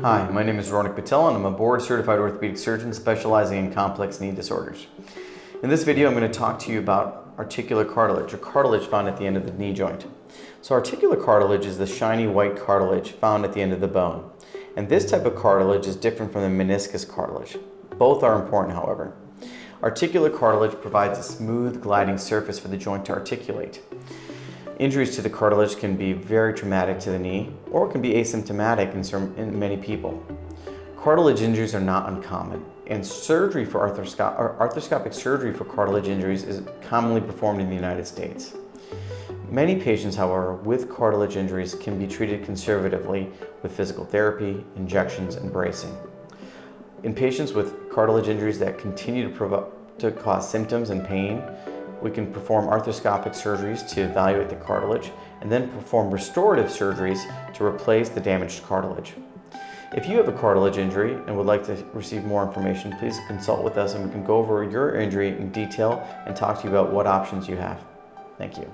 Hi, my name is Ronak Patel and I'm a board-certified orthopedic surgeon specializing in complex knee disorders. In this video, I'm going to talk to you about articular cartilage, or cartilage found at the end of the knee joint. So articular cartilage is the shiny white cartilage found at the end of the bone. And this type of cartilage is different from the meniscus cartilage. Both are important, however. Articular cartilage provides a smooth gliding surface for the joint to articulate. Injuries to the cartilage can be very traumatic to the knee, or can be asymptomatic in many people. Cartilage injuries are not uncommon, and surgery for arthroscopic surgery for cartilage injuries is commonly performed in the United States. Many patients, however, with cartilage injuries can be treated conservatively with physical therapy, injections, and bracing. In patients with cartilage injuries that continue to cause symptoms and pain, we can perform arthroscopic surgeries to evaluate the cartilage and then perform restorative surgeries to replace the damaged cartilage. If you have a cartilage injury and would like to receive more information, please consult with us and we can go over your injury in detail and talk to you about what options you have. Thank you.